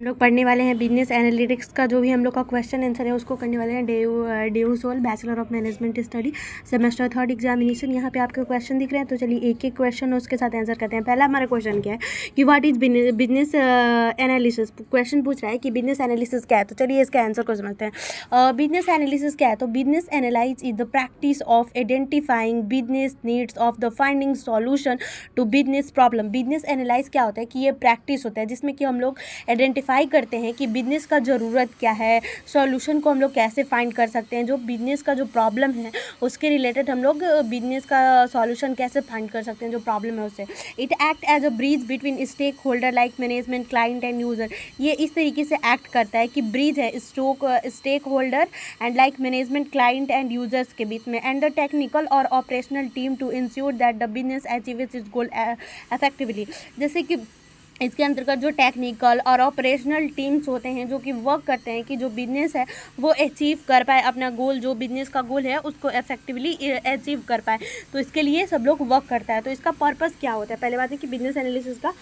हम लोग पढ़ने वाले हैं बिजनेस एनालिटिक्स का जो भी हम लोग का क्वेश्चन आंसर है उसको करने वाले हैं। डेवसोल bachelor of management study semester 3 examination. यहाँ पे आपके क्वेश्चन दिख रहे हैं, तो चलिए एक एक क्वेश्चन उसके साथ आंसर करते हैं। पहला हमारा क्वेश्चन क्या है कि what is business analysis. Question पूछ रहा है कि बिजनेस एनालिसिस क्या है, तो चलिए इसका आंसर को समझते हैं। बिजनेस एनालिसिस क्या है, तो business analyse is the practice of identifying business needs of the finding solution to business problem. Business analyse क्या होता है कि ये प्रैक्टिस होता है जिसमें कि हम लोग आइडेंटिफाई करते हैं कि बिजनेस का ज़रूरत क्या है, सॉल्यूशन को हम लोग कैसे फाइंड कर सकते हैं, जो बिजनेस का जो प्रॉब्लम है उसके रिलेटेड हम लोग बिजनेस का सॉल्यूशन कैसे फाइंड कर सकते हैं जो प्रॉब्लम है उससे। It act as a bridge between stakeholder like management client and user. ये इस तरीके से एक्ट करता है कि ब्रिज है stakeholder and like management client and users के बीच में, एंड द टेक्निकल और operational team to ensure that the business achieves its goal effectively. जैसे कि इसके अंतर्गत जो टेक्निकल और ऑपरेशनल टीम्स होते हैं जो कि वर्क करते हैं कि जो बिजनेस है वो अचीव कर पाए अपना गोल, जो बिजनेस का गोल है उसको इफेक्टिवली अचीव कर पाए। तो इसके लिए सब लोग वर्क करता है। तो इसका पर्पस क्या होता है, पहले बात है कि बिजनेस एनालिसिस का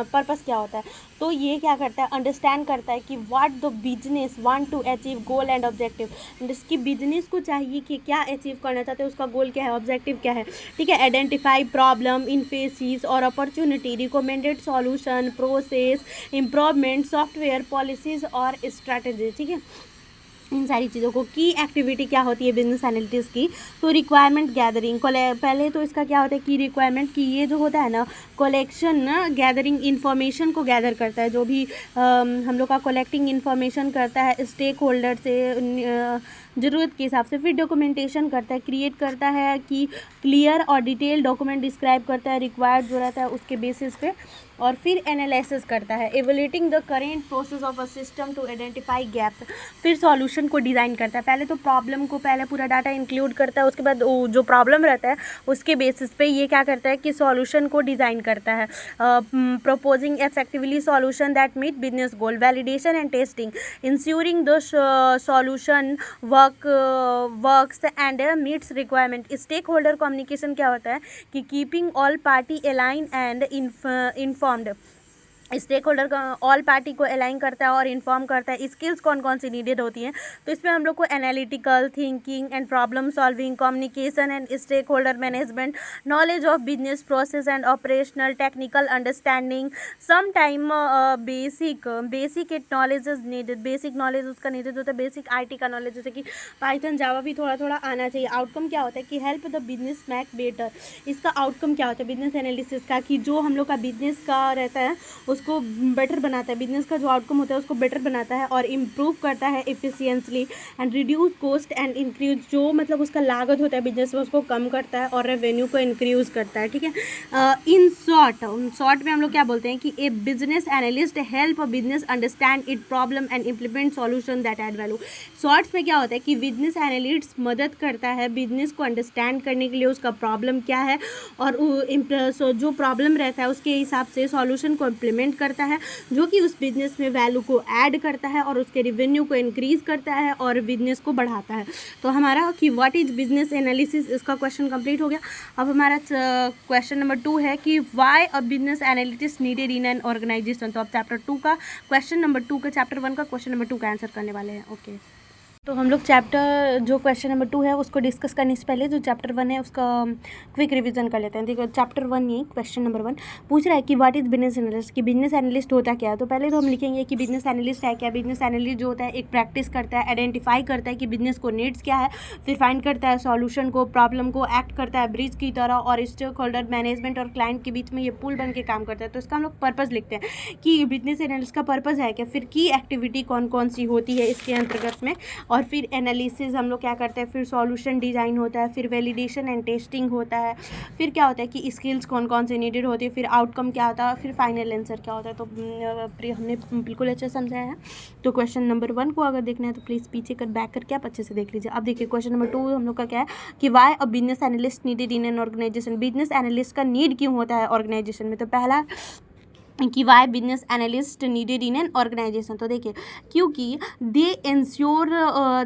पर्पस क्या होता है। तो ये क्या करता है, अंडरस्टैंड करता है कि what the business want to achieve goal and objective. जिसकी बिजनेस को चाहिए कि क्या अचीव करना चाहते हैं, उसका गोल क्या है, ऑब्जेक्टिव क्या है, ठीक है। आइडेंटिफाई प्रॉब्लम इन फेसिस और opportunity, recommended solution, process improvement, software policies और स्ट्रैटेजी, ठीक है। इन सारी चीज़ों को की एक्टिविटी क्या होती है बिजनेस एनालिटिक्स की, तो रिक्वायरमेंट गैदरिंग। पहले तो इसका क्या होता है कि रिक्वायरमेंट की ये जो होता है ना कलेक्शन ना, गैदरिंग इन्फॉर्मेशन को गैदर करता है, जो भी हम लोग का कलेक्टिंग इन्फॉर्मेशन करता है स्टेक होल्डर से ज़रूरत के हिसाब से। फिर डॉक्यूमेंटेशन करता है, क्रिएट करता है कि क्लियर और डिटेल डॉक्यूमेंट डिस्क्राइब करता है रिक्वायर्ड जो रहता है उसके बेसिस पे। और फिर एनालिसिस करता है, evaluating the current process of a system to identify gaps. फिर सॉल्यूशन को डिज़ाइन करता है, पहले तो प्रॉब्लम को पहले पूरा डाटा इंक्लूड करता है, उसके बाद जो प्रॉब्लम रहता है उसके बेसिस पे ये क्या करता है कि सॉल्यूशन को डिज़ाइन करता है। Proposing effectively solution that meet business goal, validation and testing, ensuring the solution works and meets requirement. Stakeholder communication क्या होता है कि keeping all party align and informed. Stakeholder का ऑल पार्टी को align करता है और inform करता है। स्किल्स कौन कौन सी नीडेड होती हैं, तो इसमें हम लोग को analytical thinking and problem solving, communication and stakeholder management, knowledge of business process and operational, technical understanding, some time basic IT knowledge is needed. Basic knowledge उसका नीडेड होता है, बेसिक आईटी का नॉलेज, जैसे कि Python Java भी थोड़ा थोड़ा आना चाहिए। आउटकम क्या होता है कि help the business make better. इसका आउटकम क्या होता है बिजनेस एनालिसिस का कि जो हम लोग का बिजनेस का रहता है उसको बेटर बनाता है, बिजनेस का जो आउटकम होता है उसको बेटर बनाता है और इम्प्रूव करता है efficiently and reduce cost and increase, जो मतलब उसका लागत होता है बिजनेस में उसको कम करता है और रेवेन्यू को इंक्रीज करता है, ठीक है। इन शॉर्ट में हम लोग क्या बोलते हैं कि a business analyst help a business understand it problem and implement solution that add value. Shorts में क्या होता है कि बिजनेस एनालिस्ट मदद करता है बिजनेस को अंडरस्टैंड करने के लिए उसका प्रॉब्लम क्या है और जो प्रॉब्लम रहता है उसके हिसाब से सॉल्यूशन को इम्प्लीमेंट करता है जो कि उस बिजनेस में वैल्यू को ऐड करता है और उसके रेवेन्यू को इंक्रीज करता है और बिजनेस को बढ़ाता है। तो हमारा कि व्हाट इज बिजनेस एनालिसिस, इसका क्वेश्चन कंप्लीट हो गया। अब हमारा क्वेश्चन नंबर 2 है कि why a business analytics needed in an organisation. तो अब चैप्टर 2 का क्वेश्चन नंबर 2 का चैप्टर 1 का क्वेश्चन नंबर 2 का आंसर करने वाले हैं। ओके, तो हम लोग चैप्टर जो क्वेश्चन नंबर 2 है उसको डिस्कस करने से पहले जो चैप्टर 1 है उसका क्विक रिवीजन कर लेते हैं। देखो चैप्टर 1 ये क्वेश्चन नंबर 1 पूछ रहा है कि व्हाट इज़ बिजनेस एनालिस्ट, कि बिजनेस एनालिस्ट होता क्या है। तो पहले तो हम लिखेंगे कि बिजनेस एनालिस्ट है क्या। बिजनेस एनालिस्ट जो होता है एक प्रैक्टिस करता है, आइडेंटिफाई करता है कि बिजनेस को नीड्स क्या है, फिर फाइंड करता है सॉल्यूशन को, प्रॉब्लम को, एक्ट करता है ब्रिज की तरह और स्टेक होल्डर मैनेजमेंट और क्लाइंट के बीच में ये पुल बन के काम करता है। तो इसका हम लोग पर्पज़ लिखते हैं कि बिजनेस एनालिस्ट का पर्पज़ है क्या, फिर की एक्टिविटी कौन कौन सी होती है इसके अंतर्गत में, और फिर एनालिसिस हम लोग क्या करते हैं, फिर सॉल्यूशन डिज़ाइन होता है, फिर वैलिडेशन एंड टेस्टिंग होता है, फिर क्या होता है कि स्किल्स कौन कौन से नीडेड होती है, फिर आउटकम क्या होता है, फिर फाइनल आंसर क्या होता है। तो हमने बिल्कुल अच्छा समझाया है। तो क्वेश्चन नंबर 1 को अगर देखना है तो प्लीज़ पीछे कर बैक करके आप अच्छे से देख लीजिए। अब देखिए क्वेश्चन नंबर 2 हम लोग का क्या है कि why a business analyst needed in an organisation. Business analyst का नीड क्यों होता है ऑर्गेनाइजेशन में। तो पहला कि why business analyst needed in an organisation. तो देखिए, क्योंकि they ensure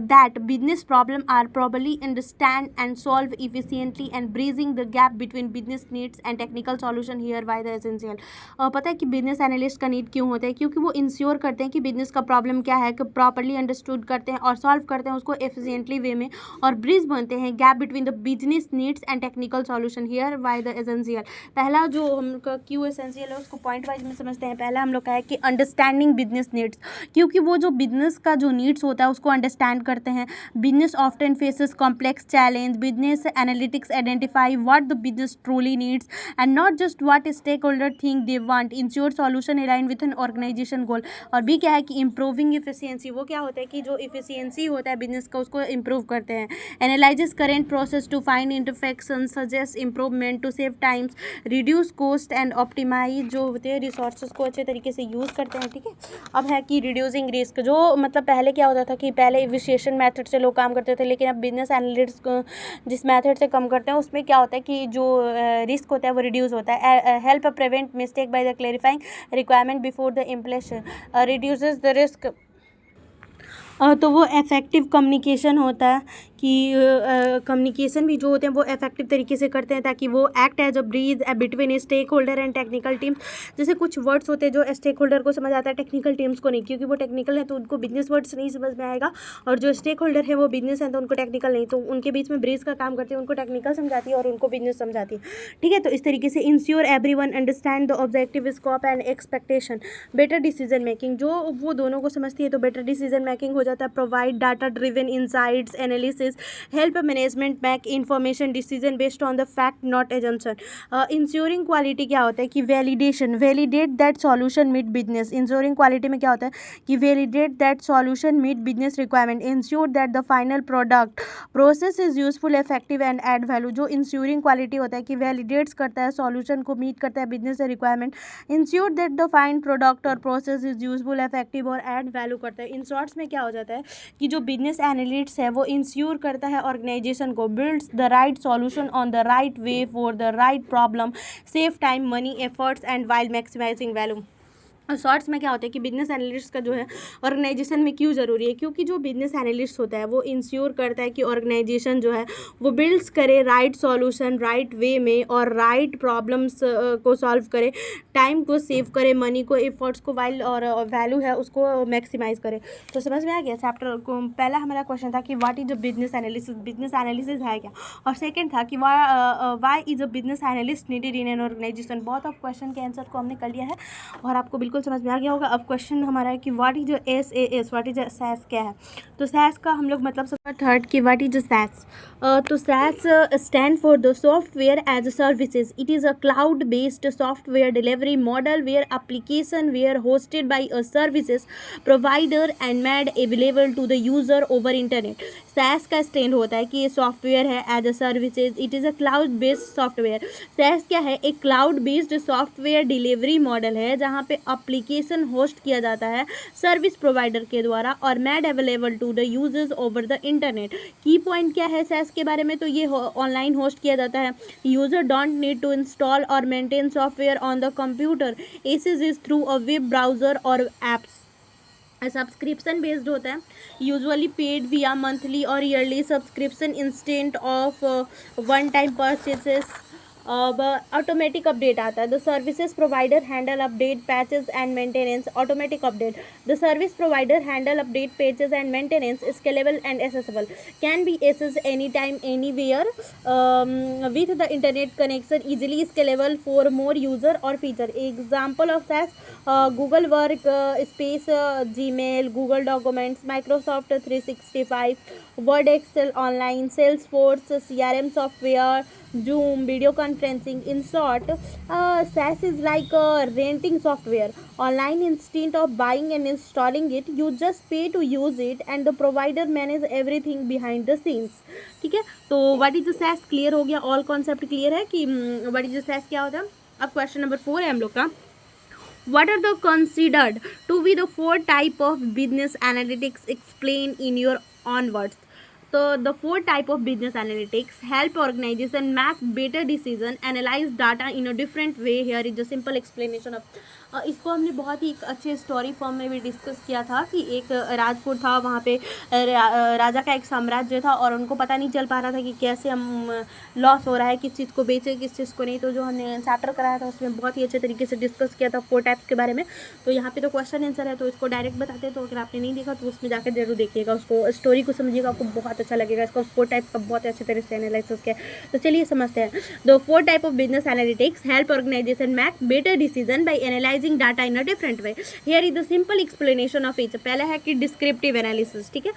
that business problem are properly understand and solve efficiently and bridging the gap between business needs and technical solution here why the essential. पता है कि business analyst का need क्यों होता है? क्योंकि वो इंश्योर करते हैं कि बिजनेस का प्रॉब्लम क्या है, कि प्रॉपरली अंडरस्टूड करते हैं और सॉल्व करते हैं उसको एफिशिएंटली वे में, और ब्रिज बनते हैं gap between the business needs and technical solution here why the essential. पहला जो हम क्यों एसेंशियल है उसको पॉइंट वाइज में समझते हैं। पहला हम लोग का है कि अंडरस्टैंडिंग बिजनेस नीड्स, क्योंकि वो जो बिजनेस का जो नीड्स होता है उसको अंडरस्टैंड करते हैं। Business often faces complex challenge, business analytics identify what the business truly needs and not just what stakeholder think they want, ensure solution align with an organisation goal. और भी क्या है कि इंप्रूविंग इफिशियंसी, वो क्या होता है कि जो इफिशियंसी होता है बिजनेस का उसको इंप्रूव करते हैं। Analyses current process to find imperfection, suggest improvement to save times, reduce cost and optimise, जो होते हैं रिसोर्सेज को अच्छे तरीके से यूज़ करते हैं। ठीक है, अब है कि रिड्यूसिंग रिस्क, जो मतलब पहले क्या होता था कि पहले इविशिएशन मेथड से लोग काम करते थे, लेकिन अब बिजनेस एनालिटिक्स जिस मेथड से कम करते हैं उसमें क्या होता है कि जो रिस्क होता है वो रिड्यूस होता है। Help prevent mistake by the clarifying requirement before the implementation, reduces the risk. तो वो इफेक्टिव कम्युनिकेशन होता है कि कम्युनिकेशन भी जो होते हैं वो इफेक्टिव तरीके से करते हैं, ताकि वो act as a bridge between stakeholder and technical teams. जैसे कुछ वर्ड्स होते हैं जो स्टेक होल्डर को समझ आता है, टेक्निकल टीम्स को नहीं, क्योंकि वो टेक्निकल है तो उनको बिजनेस वर्ड्स नहीं समझ में आएगा, और जो स्टेक होल्डर है वो बिजनेस है तो उनको टेक्निकल नहीं, तो उनके बीच में ब्रिज का काम करती है, उनको टेक्निकल समझाती है और उनको बिजनेस समझाती है। ठीक है, तो इस तरीके से ensure everyone understand the objective scope and expectation, better decision making, जो वो दोनों को समझती है तो बेटर डिसीजन मेकिंग हो जाता है। Provide data driven insights analysis, help management make information decision based on the fact not assumption। Ensuring quality क्या होता है कि validation, validate that solution meet business. Ensuring quality में क्या होता है कि validate that solution meet business requirement, ensure that the final product process is useful effective and add value. जो इंश्योरिंग क्वालिटी होता है कि वैलिडेट्स करता है, सॉल्यूशन को मीट करता है business requirement, ensure that the fine product और प्रोसेस इज यूजफुल इफेक्टिव और एड वैल्यू करता है। इन शॉर्ट्स में क्या हो जाता है कि जो बिजनेस एनालिस्ट है वो इंश्योर करता है ऑर्गेनाइजेशन को, builds the right solution on the right way for the right problem, save time money efforts and while maximising value. Shorts में क्या होता है कि बिजनेस एनालिस्ट का जो है ऑर्गेनाइजेशन में क्यों ज़रूरी है, क्योंकि जो बिजनेस एनालिस्ट होता है वो इंश्योर करता है कि ऑर्गेनाइजेशन जो है वो बिल्ड्स करे राइट सॉल्यूशन राइट वे में और राइट प्रॉब्लम्स को सॉल्व करे, टाइम को सेव करे, मनी को, एफर्ट्स को, वाइल और वैल्यू है उसको मैक्सिमाइज करे। तो समझ में आ गया चैप्टर को। पहला हमारा क्वेश्चन था कि what is a business analysis, business analysis है क्या, और सेकंड था कि why is a business analyst needed in an organisation. बहुत ऑफ क्वेश्चन के आंसर को हमने कर लिया है और आपको बिल्कुल समझ में आ गया होगा। अब क्वेश्चन हमारा है कि what is SAS, what is SAS क्या है। तो SAS का हम लोग मतलब सब थर्ड कि व्हाट इज SAS। तो SAS stand for the software as services. It is a cloud based software delivery model where application where hosted by a services provider and made available to the user over internet. SAS का stand होता है कि ये software है as a services, it is a cloud based software. SAS क्या है, एक cloud based software delivery model है जहाँ पे एप्लीकेशन होस्ट किया जाता है सर्विस प्रोवाइडर के द्वारा और made available to the users over the internet. Key point क्या है SAS के बारे में, तो ये ऑनलाइन होस्ट किया जाता है। User don't need to install और maintain software on the computer, access is through a web browser और एप्स। सब्सक्रिप्शन बेस्ड होता है, यूजुअली पेड विया मंथली और yearly subscription instant of one time purchases. अब automatic update आता है, the services provider handle update patches and maintenance. Automatic update, the service provider handle update patches and maintenance, scalable and accessible, can be access any time anywhere with the internet connection, easily scalable for more user और feature. Example of SAS, Google workspace, Gmail, Google documents, Microsoft 365, Word, Excel online, Salesforce, CRM software, Zoom, video conferencing. In short, SAS is like renting software online instead of buying and installing it. You just pay to use it and the provider manage everything behind the scenes. ठीक है, तो what is the SAS clear हो गया, all concept clear है कि what is the SAS क्या होता है। अब क्वेश्चन नंबर 4 है हम लोग का, what are the considered to be the 4 type of business analytics, explain in your own words। तो the 4 type of business analytics help organization make better decision, analyze data in a different way. Here is a simple explanation of इसको हमने बहुत ही एक अच्छे story form में भी discuss किया था कि एक राजपुर था, वहाँ पे राजा का एक साम्राज्य था और उनको पता नहीं चल पा रहा था कि कैसे हम लॉस हो रहा है, किस चीज़ को बेचें किस चीज़ को नहीं। तो जो हमने चैप्टर कराया था उसमें बहुत ही अच्छे तरीके से डिस्कस किया था 4 टाइप्स के बारे में। तो यहाँ पे तो क्वेश्चन आंसर है, तो इसको डायरेक्ट बताते हैं। तो अगर आपने नहीं देखा तो उसमें जाकर जरूर देखिएगा, उसको स्टोरी को समझिएगा, आपको बहुत अच्छा लगेगा। इसको 4 टाइप का बहुत अच्छे तरह से एनालिसिस किया। तो चलिए समझते हैं। The 4 type of business analytics help organisation make better decision by analysing data in a different way. Here is the simple explanation of each. पहला है कि डिस्क्रिप्टिव एनालिसिस, ठीक है।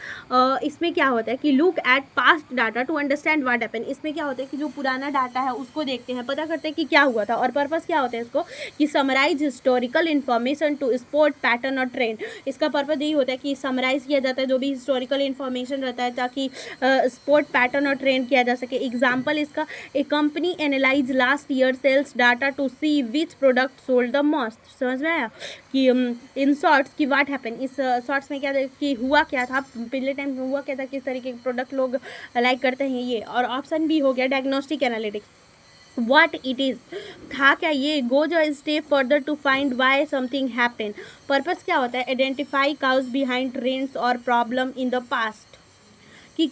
इसमें क्या होता है कि look at past data to understand what happen. इसमें क्या होता है कि जो पुराना डाटा है उसको देखते हैं, पता करते हैं कि क्या हुआ था। और पर्पस क्या होता है इसको कि summarise historical information to spot pattern और ट्रेंड। इसका पर्पस यही होता है कि समराइज किया जाता है जो भी हिस्टोरिकल इन्फॉर्मेशन रहता है, ताकि स्पॉट पैटर्न और ट्रेंड किया जा सके। एग्जाम्पल इसका, a company analyse last year sales data to see which product sold the most. समझ में आया कि इन शॉर्ट्स की व्हाट हैपन। इस शॉर्ट्स में क्या कि हुआ क्या था, पिछले टाइम में हुआ क्या था, किस तरीके के प्रोडक्ट लोग लाइक करते हैं ये। और ऑप्शन भी हो गया diagnostic analytics, what it is, था क्या ये। गो जो step further to find why something happen. Purpose क्या होता है, आइडेंटिफाई काउज बिहाइंड ट्रेंड्स और प्रॉब्लम इन द पास्ट, कि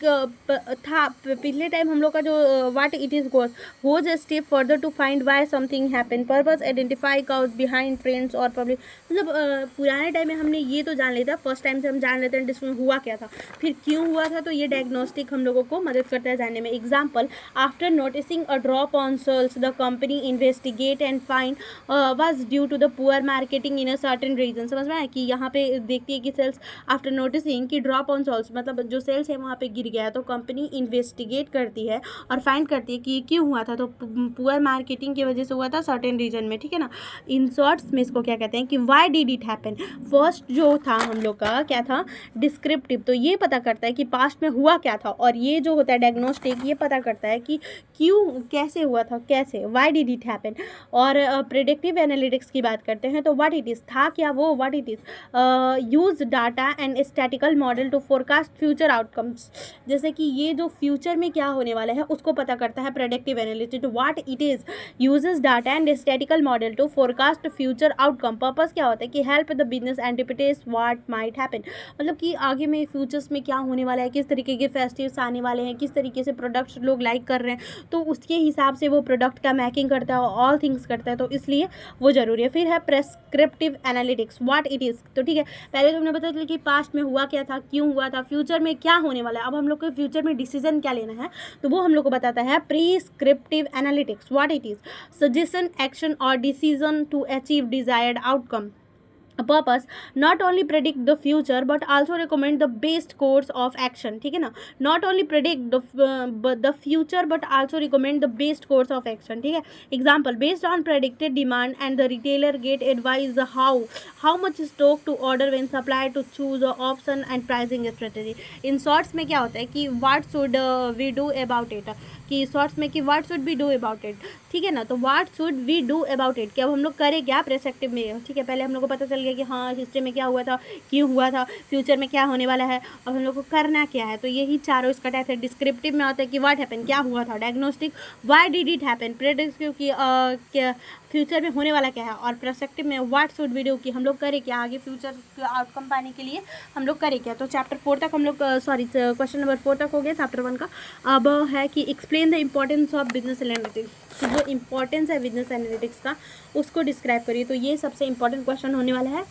था पिछले टाइम हम लोग का जो what it is goes a step further to find why something happen. Purpose identify cause behind trends और प्रॉब्लम। मतलब पुराने टाइम में हमने ये तो जान लिया था, फर्स्ट टाइम से हम जान लेते हैं जिसमें हुआ क्या था, फिर क्यों हुआ था। तो ये डायग्नोस्टिक हम लोगों को मदद करता है जानने में। Example, after noticing a drop on sales the company investigate and find was due to the poor marketing in a certain region. समझ में आया कि यहाँ पे देखती है कि सेल्स आफ्टर नोटिसिंग कि ड्रॉप ऑन सेल्स मतलब जो सेल्स है वहाँ पे गिर गया, तो कंपनी इन्वेस्टिगेट करती है और फाइंड करती है कि क्यों हुआ था। तो पुअर मार्केटिंग की वजह से हुआ था सर्टेन रीजन में, ठीक है ना। इन शॉर्ट्स में इसको क्या कहते हैं कि why did it happen. First जो था हम लोग का क्या था, डिस्क्रिप्टिव, तो ये पता करता है कि पास्ट में हुआ क्या था। और ये जो होता है डायग्नोस्टिक, ये पता करता है कि क्यों, कैसे हुआ था, कैसे, व्हाई डिड इट हैपन। और प्रेडिक्टिव एनालिटिक्स की बात करते हैं तो व्हाट इट इज़, था क्या वो, what it is. Use data and statistical model to forecast future outcomes. जैसे कि ये जो फ्यूचर में क्या होने वाला है उसको पता करता है predictive analytics. What it is, uses data and statistical model to forecast future outcome. Purpose क्या होता है कि help the business anticipate what might happen. मतलब कि आगे में फ्यूचर्स में क्या होने वाला है, किस तरीके के फेस्टिव्स आने वाले हैं, किस तरीके से प्रोडक्ट्स लोग लाइक कर रहे हैं, तो उसके हिसाब से वो प्रोडक्ट का मैकिंग करता है, ऑल थिंग्स करता है, तो इसलिए वो जरूरी है। फिर है prescriptive analytics, what it is. तो ठीक है, पहले तुमने बता दिया कि पास्ट में हुआ क्या था, क्यों हुआ था, फ्यूचर में क्या होने वाला है। अब हम लोग को फ्यूचर में डिसीजन क्या लेना है तो वो हम लोग को बताता है prescriptive analytics. What it is, suggestion, action और decision to achieve desired outcome. A purpose not only predict the future but also recommend the best course of action। ठीक है ना, not only predict the future but also recommend the best course of action। ठीक है, example, based on predicted demand and the retailer get advice how much stock to order when supplier to choose a option and pricing strategy। in shorts में क्या होता है कि what should we do about it, कि shorts में कि what should we do about it. ठीक है ना, तो what should we do about it, कि अब हम लोग करें क्या प्रेस्पेक्टिव में। ठीक है, पहले हम लोग को पता चल गया कि हाँ हिस्ट्री में क्या हुआ था, क्यों हुआ था, फ्यूचर में क्या होने वाला है, और हम लोग को करना क्या है। तो यही चारों इसका टाइप है। डिस्क्रिप्टिव में होता है कि व्हाट हैपन, क्या हुआ था। Diagnostic, why did it happen. Predictive की फ्यूचर में होने वाला क्या है। और प्रोस्पेक्टिव में व्हाट शुड वी डू, कि हम लोग करें क्या, आगे फ्यूचर आउटकम पाने के लिए हम लोग करें क्या। तो चैप्टर 4 तक हम लोग क्वेश्चन नंबर 4 तक हो गया चैप्टर 1 का। अब है कि explain the importance of business analytics. जो इम्पोर्टेंस है बिजनेस एनालिटिक्स का उसको डिस्क्राइब करिए। तो ये सबसे इंपॉर्टेंट क्वेश्चन होने वाला है।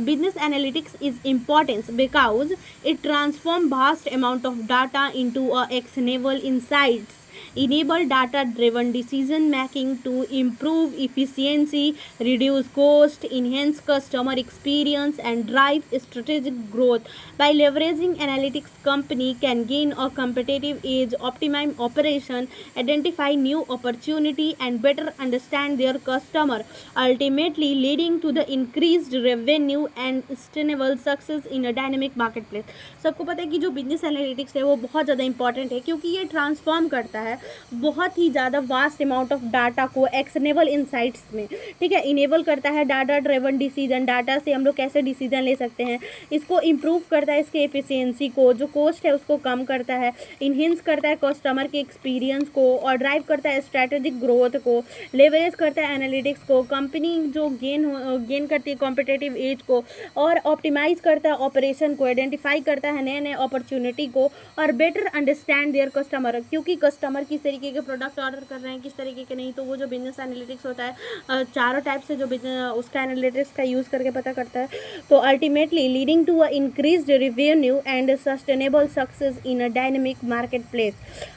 Business analytics is importance because it transform vast amount of data into a actionable insights, enable data driven decision making to improve efficiency, reduce cost, enhance customer experience and drive strategic growth. By leveraging analytics, company can gain a competitive edge, optimize operation, identify new opportunity and better understand their customer, ultimately leading to the increased revenue and sustainable success in a dynamic marketplace। सबको पता है कि जो business analytics है वो बहुत ज़्यादा important है, क्योंकि ये ट्रांसफॉर्म करता है बहुत ही ज़्यादा वास्ट अमाउंट ऑफ डाटा को एक्शनेबल इनसाइट्स में, ठीक है, इनेबल करता है डाटा ड्रिवन डिसीजन, डाटा से हम लोग कैसे डिसीजन ले सकते हैं, इसको इम्प्रूव करता है इसके एफिशिएंसी को, जो कॉस्ट है उसको कम करता है, इन्हेंस करता है कस्टमर के एक्सपीरियंस को और ड्राइव करता है स्ट्रैटेजिक ग्रोथ को, लेवरेज करता है एनालिटिक्स को, कंपनी जो गेन करती है कॉम्पिटिटिव एज को, और ऑप्टिमाइज करता है ऑपरेशन को, आइडेंटिफाई करता है नए नए अपॉर्चुनिटी को, और बेटर अंडरस्टैंड देयर कस्टमर, क्योंकि कस्टमर किस तरीके के प्रोडक्ट ऑर्डर कर रहे हैं किस तरीके के नहीं, तो वो जो बिजनेस एनालिटिक्स होता है चारों टाइप से जो बिजनेस उसका एनालिटिक्स का यूज़ करके पता करता है। तो ultimately leading to a increased revenue and sustainable success in a dynamic marketplace.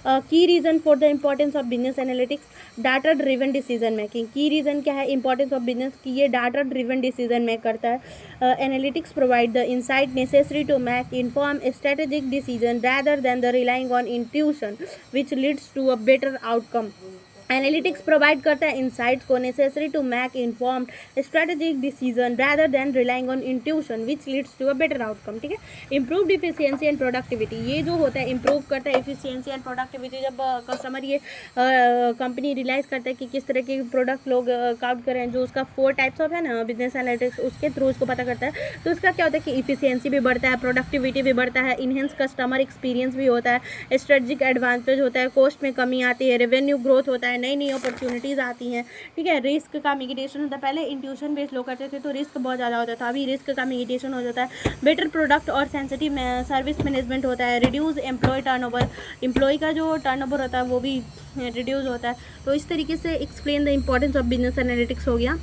Key reason for the importance of business analytics, data driven decision making. Key reason क्या है importance of business की, ये data driven decision make करता है। Analytics provide the insight necessary to make inform strategic decision rather than the relying on intuition which leads to a better outcome। Analytics provide करता है insights को necessary to make informed strategic decision rather than relying on intuition which leads to a better outcome, ठीक है। Improved efficiency and productivity, ये जो होता है improve करता है इफिशियंसी एंड प्रोडक्टिविटी। जब कस्टमर ये कंपनी रियलाइज़ करता है कि किस तरह के प्रोडक्ट लोग काउंट करें, जो उसका 4 टाइप्स ऑफ है ना बिजनेस एनालिटिक्स, उसके थ्रू उसको पता करता है, तो उसका क्या होता है कि इफिशियंसी भी बढ़ता है, प्रोडक्टिविटी भी बढ़ता है, इनहेंस कस्टमर एक्सपीरियंस भी होता है, स्ट्रेटजिक एडवांटेज होता है, कॉस्ट में कमी आती है, रेवेन्यू ग्रोथ होता है, नई नई अपॉर्चुनिटीज़ आती हैं, ठीक है। रिस्क का मिटिगेशन होता है, पहले इंट्यूशन बेस्ड लोग करते थे तो रिस्क बहुत ज़्यादा होता था, अभी रिस्क का मिटिगेशन हो जाता है, बेटर प्रोडक्ट और सेंसिटिव सर्विस मैनेजमेंट होता है, रिड्यूस एम्प्लॉय टर्नओवर, एम्प्लॉय का जो टर्नओवर होता है वो भी रिड्यूस होता है। तो इस तरीके से explain the importance of business analytics हो गया।